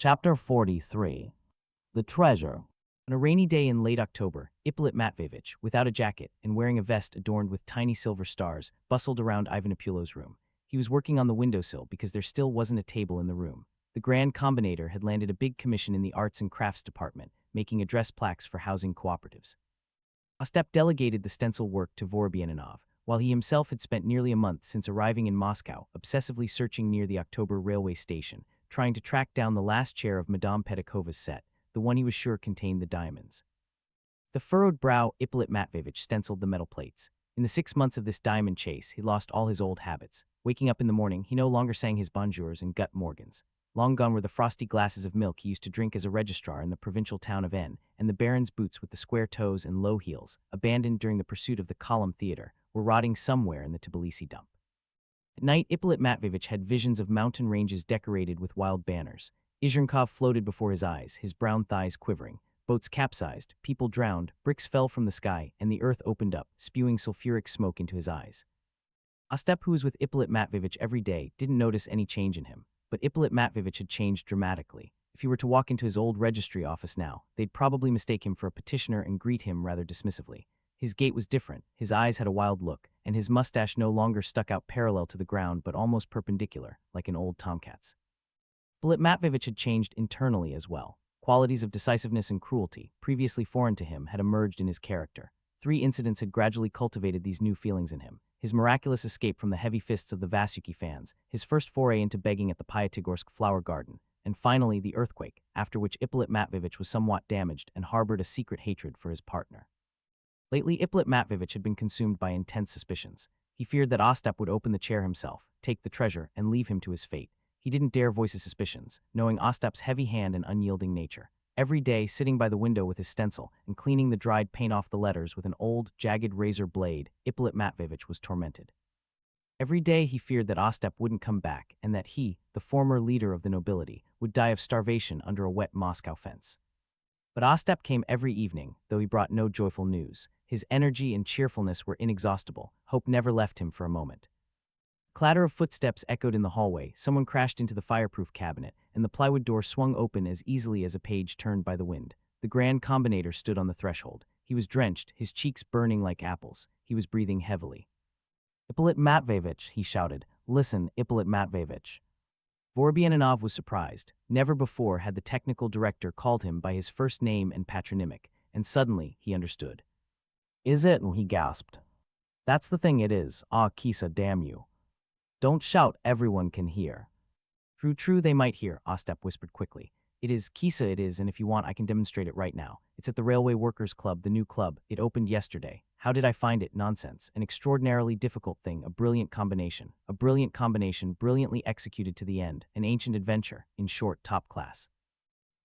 Chapter 43. The Treasure. On a rainy day in late October, Ippolit Matveyevich, without a jacket and wearing a vest adorned with tiny silver stars, bustled around Ivan Ippolit's room. He was working on the windowsill because there still wasn't a table in the room. The Grand Combinator had landed a big commission in the Arts and Crafts Department, making address plaques for housing cooperatives. Ostap delegated the stencil work to Vorobyaninov, while he himself had spent nearly a month since arriving in Moscow, obsessively searching near the October railway station, trying to track down the last chair of Madame Petikova's set, the one he was sure contained the diamonds. The furrowed brow Ippolit Matveyevich stenciled the metal plates. In the 6 months of this diamond chase, he lost all his old habits. Waking up in the morning, he no longer sang his bonjours and gut morgans. Long gone were the frosty glasses of milk he used to drink as a registrar in the provincial town of N, and the baron's boots with the square toes and low heels, abandoned during the pursuit of the column theater, were rotting somewhere in the Tbilisi dump. At night, Ippolit Matveyevich had visions of mountain ranges decorated with wild banners. Izhornkov floated before his eyes, his brown thighs quivering. Boats capsized, people drowned, bricks fell from the sky, and the earth opened up, spewing sulfuric smoke into his eyes. Ostap, who was with Ippolit Matveyevich every day, didn't notice any change in him. But Ippolit Matveyevich had changed dramatically. If he were to walk into his old registry office now, they'd probably mistake him for a petitioner and greet him rather dismissively. His gait was different, his eyes had a wild look, and his mustache no longer stuck out parallel to the ground but almost perpendicular, like an old tomcat's. Ippolit Matveyevich had changed internally as well. Qualities of decisiveness and cruelty, previously foreign to him, had emerged in his character. 3 incidents had gradually cultivated these new feelings in him. His miraculous escape from the heavy fists of the Vasuki fans, his first foray into begging at the Pyatigorsk flower garden, and finally the earthquake, after which Ippolit Matveyevich was somewhat damaged and harbored a secret hatred for his partner. Lately, Ippolit Matveyevich had been consumed by intense suspicions. He feared that Ostap would open the chair himself, take the treasure, and leave him to his fate. He didn't dare voice his suspicions, knowing Ostap's heavy hand and unyielding nature. Every day, sitting by the window with his stencil and cleaning the dried paint off the letters with an old, jagged razor blade, Ippolit Matveyevich was tormented. Every day he feared that Ostap wouldn't come back and that he, the former leader of the nobility, would die of starvation under a wet Moscow fence. But Ostap came every evening, though he brought no joyful news. His energy and cheerfulness were inexhaustible. Hope never left him for a moment. Clatter of footsteps echoed in the hallway, someone crashed into the fireproof cabinet, and the plywood door swung open as easily as a page turned by the wind. The Grand Combinator stood on the threshold. He was drenched, his cheeks burning like apples. He was breathing heavily. "Ippolit Matveyevich," he shouted. "Listen, Ippolit Matveyevich." Vorobyaninov was surprised. Never before had the technical director called him by his first name and patronymic, and suddenly he understood. "Is it?" he gasped. "That's the thing it is. Ah, Kisa, damn you. Don't shout, everyone can hear." True, they might hear," Ostap whispered quickly. "It is, Kisa it is, and if you want I can demonstrate it right now. It's at the Railway Workers' Club, the new club. It opened yesterday. How did I find it? Nonsense. An extraordinarily difficult thing, a brilliant combination. A brilliant combination, brilliantly executed to the end. An ancient adventure, in short, top class."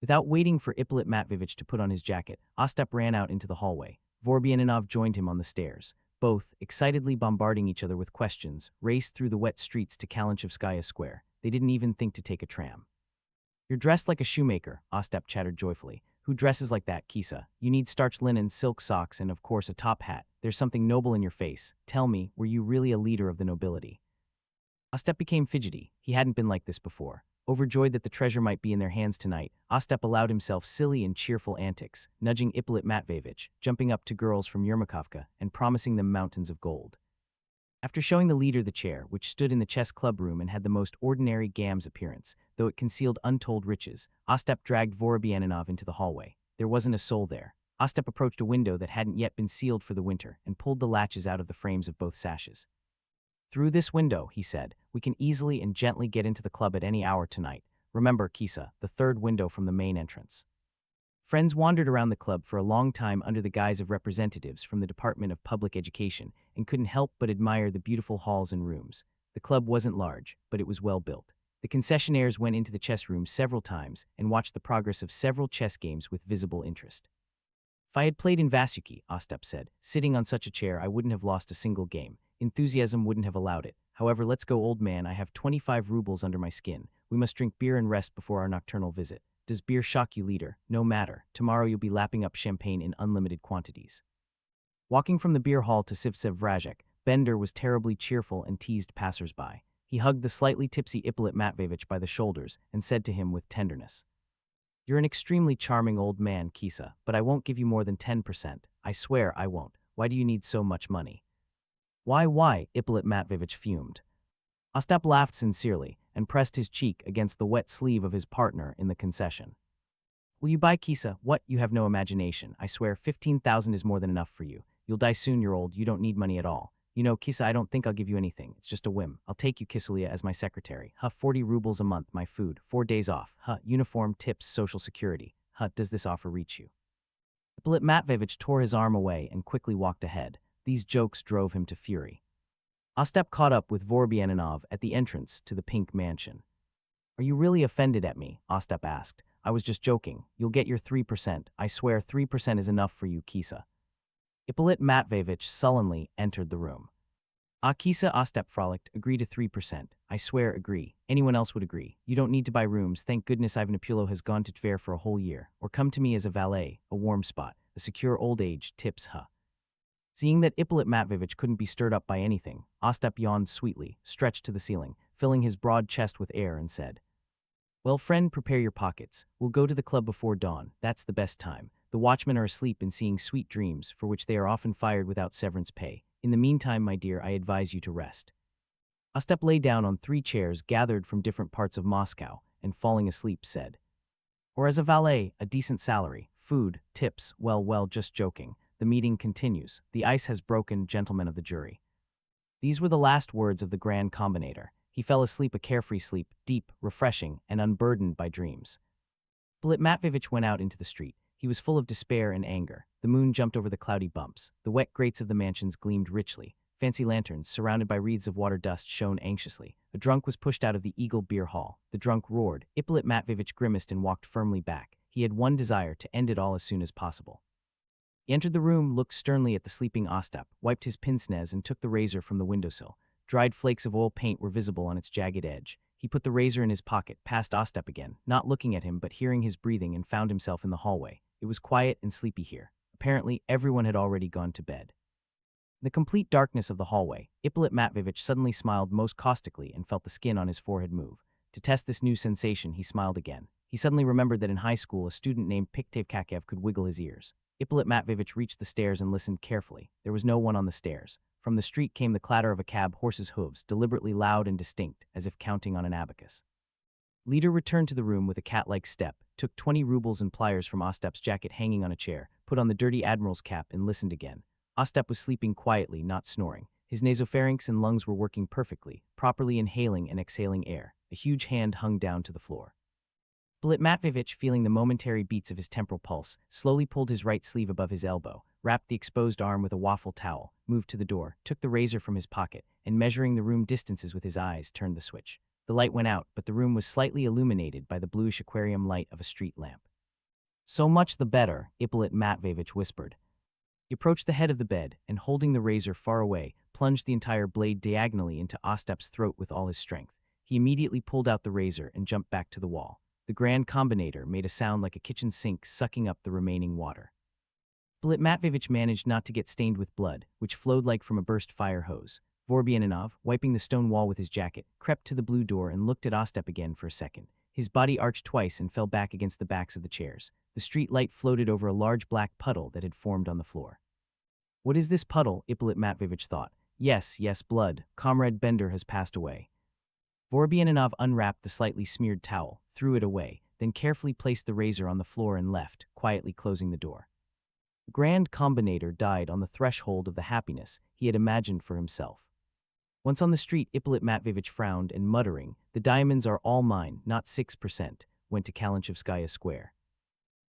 Without waiting for Ippolit Matveyevich to put on his jacket, Ostap ran out into the hallway. Vorobyaninov joined him on the stairs. Both, excitedly bombarding each other with questions, raced through the wet streets to Kalinchevskaya Square. They didn't even think to take a tram. "You're dressed like a shoemaker," Ostap chattered joyfully. "Who dresses like that, Kisa? You need starched linen, silk socks, and of course a top hat. There's something noble in your face. Tell me, were you really a leader of the nobility?" Ostap became fidgety. He hadn't been like this before. Overjoyed that the treasure might be in their hands tonight, Ostap allowed himself silly and cheerful antics, nudging Ippolit Matveyevich, jumping up to girls from Yermakovka, and promising them mountains of gold. After showing the leader the chair, which stood in the chess club room and had the most ordinary gam's appearance, though it concealed untold riches, Ostap dragged Vorobyaninov into the hallway. There wasn't a soul there. Ostap approached a window that hadn't yet been sealed for the winter and pulled the latches out of the frames of both sashes. "Through this window," he said, "we can easily and gently get into the club at any hour tonight. Remember, Kisa, the third window from the main entrance." Friends wandered around the club for a long time under the guise of representatives from the Department of Public Education and couldn't help but admire the beautiful halls and rooms. The club wasn't large, but it was well built. The concessionaires went into the chess room several times and watched the progress of several chess games with visible interest. "If I had played in Vasuki," Ostap said, "sitting on such a chair I wouldn't have lost a single game. Enthusiasm wouldn't have allowed it. However, let's go, old man. I have 25 rubles under my skin. We must drink beer and rest before our nocturnal visit. Does beer shock you, leader? No matter. Tomorrow you'll be lapping up champagne in unlimited quantities." Walking from the beer hall to Sivtsev Vrajek, Bender was terribly cheerful and teased passers-by. He hugged the slightly tipsy Ippolit Matveyevich by the shoulders and said to him with tenderness, You're an extremely charming old man, Kisa, but I won't give you more than 10%. I swear I won't. Why do you need so much money? Why? Ippolit Matveyevich fumed. Ostap laughed sincerely and pressed his cheek against the wet sleeve of his partner in the concession. Will you buy Kisa? What? You have no imagination. I swear 15,000 is more than enough for you. You'll die soon, you're old. You don't need money at all. You know, Kisa, I don't think I'll give you anything. It's just a whim. I'll take you, Kisulia, as my secretary. 40 rubles a month, my food, 4 days off. Uniform, tips, social security. Does this offer reach you? Ippolit Matveyevich tore his arm away and quickly walked ahead. These jokes drove him to fury. Ostap caught up with Vorobyaninov at the entrance to the pink mansion. Are you really offended at me? Ostap asked. I was just joking. You'll get your 3%. I swear 3% is enough for you, Kisa. Ippolit Matveyevich sullenly entered the room. Kisa, Ostap frolicked. Agree to 3%. I swear agree. Anyone else would agree. You don't need to buy rooms. Thank goodness Ivan Ippulo has gone to Tver for a whole year. Or come to me as a valet, a warm spot, a secure old age, tips, Seeing that Ippolit Matveyevich couldn't be stirred up by anything, Ostap yawned sweetly, stretched to the ceiling, filling his broad chest with air and said, Well, friend, prepare your pockets. We'll go to the club before dawn. That's the best time. The watchmen are asleep and seeing sweet dreams, for which they are often fired without severance pay. In the meantime, my dear, I advise you to rest. Ostap lay down on 3 chairs gathered from different parts of Moscow, and falling asleep said, Or as a valet, a decent salary, food, tips, well, just joking. The meeting continues. The ice has broken, gentlemen of the jury. These were the last words of the Grand Combinator. He fell asleep a carefree sleep, deep, refreshing, and unburdened by dreams. Ippolit Matveyevich went out into the street. He was full of despair and anger. The moon jumped over the cloudy bumps. The wet grates of the mansions gleamed richly. Fancy lanterns, surrounded by wreaths of water dust, shone anxiously. A drunk was pushed out of the Eagle Beer Hall. The drunk roared. Ippolit Matveyevich grimaced and walked firmly back. He had one desire, to end it all as soon as possible. He entered the room, looked sternly at the sleeping Ostap, wiped his pince-nez and took the razor from the windowsill. Dried flakes of oil paint were visible on its jagged edge. He put the razor in his pocket, passed Ostap again, not looking at him but hearing his breathing, and found himself in the hallway. It was quiet and sleepy here. Apparently, everyone had already gone to bed. In the complete darkness of the hallway, Ippolit Matveyevich suddenly smiled most caustically and felt the skin on his forehead move. To test this new sensation, he smiled again. He suddenly remembered that in high school, a student named Piktev could wiggle his ears. Ippolit Matveyevich reached the stairs and listened carefully. There was no one on the stairs. From the street came the clatter of a cab horse's hooves, deliberately loud and distinct, as if counting on an abacus. Leader returned to the room with a cat-like step, took 20 rubles and pliers from Ostap's jacket hanging on a chair, put on the dirty admiral's cap and listened again. Ostap was sleeping quietly, not snoring. His nasopharynx and lungs were working perfectly, properly inhaling and exhaling air. A huge hand hung down to the floor. Ippolit Matveyevich, feeling the momentary beats of his temporal pulse, slowly pulled his right sleeve above his elbow, wrapped the exposed arm with a waffle towel, moved to the door, took the razor from his pocket, and measuring the room distances with his eyes, turned the switch. The light went out, but the room was slightly illuminated by the bluish aquarium light of a street lamp. So much the better, Ippolit Matveyevich whispered. He approached the head of the bed, and holding the razor far away, plunged the entire blade diagonally into Ostap's throat with all his strength. He immediately pulled out the razor and jumped back to the wall. The Grand Combinator made a sound like a kitchen sink sucking up the remaining water. Ippolit Matveyevich managed not to get stained with blood, which flowed like from a burst fire hose. Vorobyaninov, wiping the stone wall with his jacket, crept to the blue door and looked at Ostap again for a second. His body arched twice and fell back against the backs of the chairs. The street light floated over a large black puddle that had formed on the floor. What is this puddle? Ippolit Matveyevich thought. Yes, blood. Comrade Bender has passed away. Vorobyaninov unwrapped the slightly smeared towel, threw it away, then carefully placed the razor on the floor and left, quietly closing the door. The Grand Combinator died on the threshold of the happiness he had imagined for himself. Once on the street, Ippolit Matveyevich frowned and, muttering, "The diamonds are all mine, not 6%, went to Kalinchevskaya Square.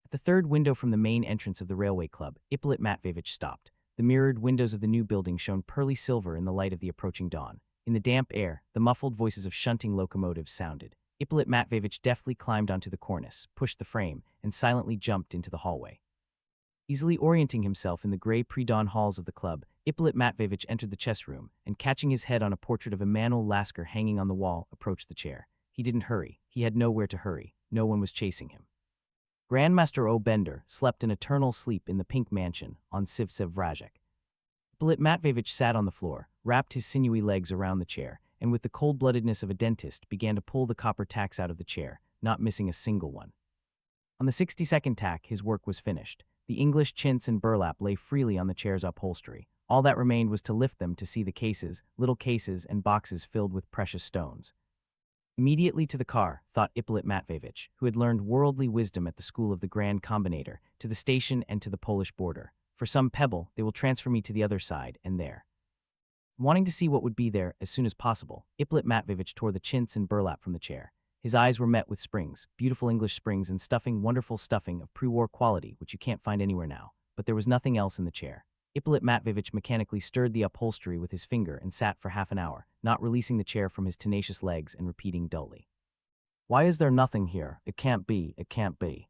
At the third window from the main entrance of the railway club, Ippolit Matveyevich stopped. The mirrored windows of the new building shone pearly silver in the light of the approaching dawn. In the damp air, the muffled voices of shunting locomotives sounded. Ippolit Matveyevich deftly climbed onto the cornice, pushed the frame, and silently jumped into the hallway. Easily orienting himself in the gray pre-dawn halls of the club, Ippolit Matveyevich entered the chess room, and catching his head on a portrait of Emanuel Lasker hanging on the wall, approached the chair. He didn't hurry. He had nowhere to hurry. No one was chasing him. Grandmaster O. Bender slept an eternal sleep in the pink mansion on Sivtsev Vrajek. Ippolit Matveyevich sat on the floor, wrapped his sinewy legs around the chair, and with the cold-bloodedness of a dentist began to pull the copper tacks out of the chair, not missing a single one. On the 60-second tack, his work was finished. The English chintz and burlap lay freely on the chair's upholstery. All that remained was to lift them to see the cases, little cases and boxes filled with precious stones. Immediately to the car, thought Ippolit Matveyevich, who had learned worldly wisdom at the school of the Grand Combinator, to the station and to the Polish border. For some pebble, they will transfer me to the other side, and there. Wanting to see what would be there as soon as possible, Ippolit Matveyevich tore the chintz and burlap from the chair. His eyes were met with springs, beautiful English springs and stuffing, wonderful stuffing of pre-war quality, which you can't find anywhere now. But there was nothing else in the chair. Ippolit Matveyevich mechanically stirred the upholstery with his finger and sat for half an hour, not releasing the chair from his tenacious legs and repeating dully, "Why is there nothing here? It can't be, it can't be."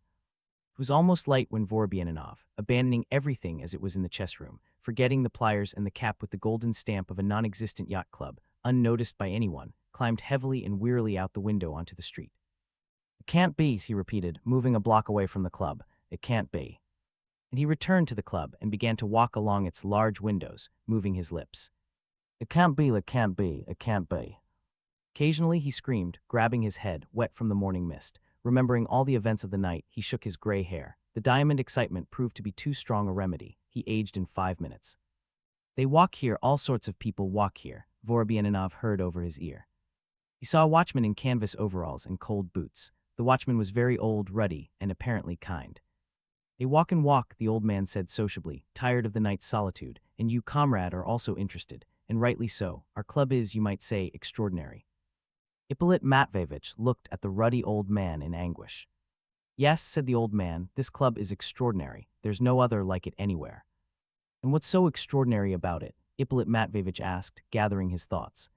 It was almost light when Vorobyaninov, abandoning everything as it was in the chess room, forgetting the pliers and the cap with the golden stamp of a non-existent yacht club, unnoticed by anyone, climbed heavily and wearily out the window onto the street. "It can't be," he repeated, moving a block away from the club. "It can't be." And he returned to the club and began to walk along its large windows, moving his lips. "It can't be, it can't be, it can't be." Occasionally he screamed, grabbing his head, wet from the morning mist. Remembering all the events of the night, he shook his gray hair. The diamond excitement proved to be too strong a remedy. He aged in 5 minutes. "They walk here, all sorts of people walk here," Vorobyaninov heard over his ear. He saw a watchman in canvas overalls and cold boots. The watchman was very old, ruddy, and apparently kind. "They walk and walk," the old man said sociably, tired of the night's solitude, "and you, comrade, are also interested, and rightly so. Our club is, you might say, extraordinary." Ippolit Matveyevich looked at the ruddy old man in anguish. "Yes," said the old man, "this club is extraordinary. There's no other like it anywhere." "And what's so extraordinary about it?" Ippolit Matveyevich asked, gathering his thoughts.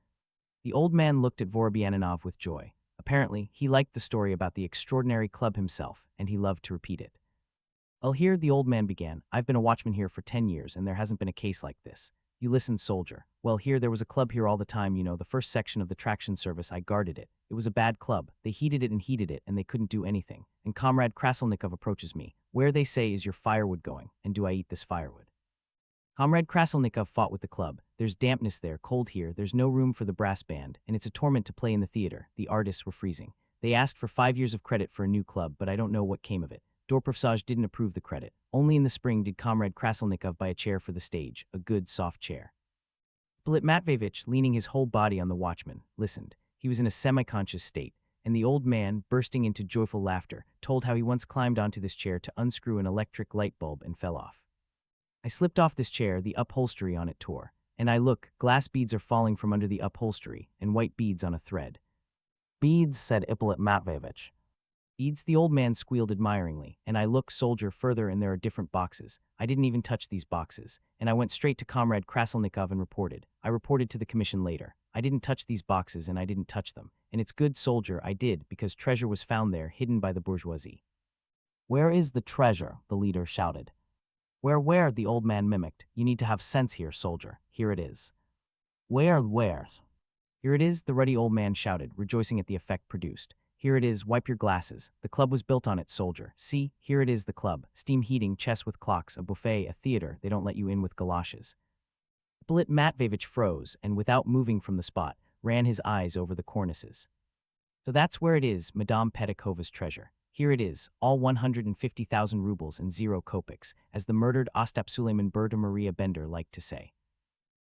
The old man looked at Vorobyaninov with joy. Apparently, he liked the story about the extraordinary club himself, and he loved to repeat it. "Well, here," the old man began, "I've been a watchman here for 10 years, and there hasn't been a case like this. You listen, soldier. Well, here there was a club here all the time, you know, the first section of the traction service, I guarded it. It was a bad club. They heated it, and they couldn't do anything. And Comrade Krasilnikov approaches me. 'Where,' they say, 'is your firewood going, and do I eat this firewood?' Comrade Krasilnikov fought with the club. There's dampness there, cold here, there's no room for the brass band, and it's a torment to play in the theater. The artists were freezing. They asked for 5 years of credit for a new club, but I don't know what came of it. Dorprofsaj didn't approve the credit. Only in the spring did Comrade Krasilnikov buy a chair for the stage, a good, soft chair." Ippolit Matveyevich, leaning his whole body on the watchman, listened. He was in a semi-conscious state, and the old man, bursting into joyful laughter, told how he once climbed onto this chair to unscrew an electric light bulb and fell off. "I slipped off this chair, the upholstery on it tore. And I look, glass beads are falling from under the upholstery, and white beads on a thread." "Beads," said Ippolit Matveyevich. "Beads," the old man squealed admiringly, "and I look, soldier, further, and there are different boxes. I didn't even touch these boxes. And I went straight to Comrade Krasilnikov and reported. I reported to the commission later. I didn't touch these boxes, and I didn't touch them. And it's good, soldier, I did, because treasure was found there, hidden by the bourgeoisie." "Where is the treasure?" the leader shouted. Where, the old man mimicked. "You need to have sense here, soldier. Here it is." Where's? "Here it is," the ruddy old man shouted, rejoicing at the effect produced. "Here it is, wipe your glasses. The club was built on it, soldier. See, here it is, the club. Steam heating, chess with clocks, a buffet, a theater. They don't let you in with galoshes." Ippolit Matveyevich froze, and without moving from the spot, ran his eyes over the cornices. "So that's where it is, Madame Petikova's treasure. Here it is, all 150,000 rubles and 0 kopecks, as the murdered Ostap Suleiman Berta Maria Bender liked to say."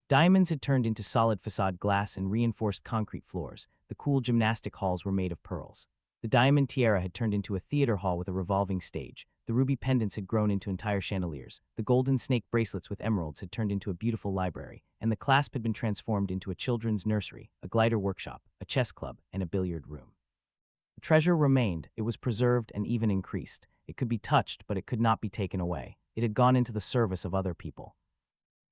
Diamonds had turned into solid facade glass and reinforced concrete floors. The cool gymnastic halls were made of pearls. The diamond tiara had turned into a theater hall with a revolving stage. The ruby pendants had grown into entire chandeliers. The golden snake bracelets with emeralds had turned into a beautiful library, and the clasp had been transformed into a children's nursery, a glider workshop, a chess club, and a billiard room. The treasure remained. It was preserved and even increased. It could be touched, but it could not be taken away. It had gone into the service of other people.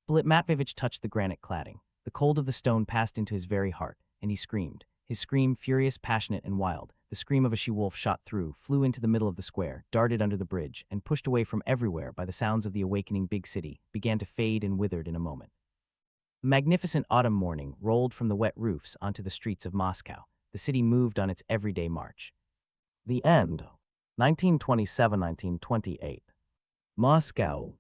Ippolit Matveyevich touched the granite cladding. The cold of the stone passed into his very heart, and he screamed. His scream, furious, passionate, and wild, the scream of a she-wolf, shot through, flew into the middle of the square, darted under the bridge, and pushed away from everywhere by the sounds of the awakening big city, began to fade and withered in a moment. A magnificent autumn morning rolled from the wet roofs onto the streets of Moscow. The city moved on its everyday march. The end. 1927-1928. Moscow,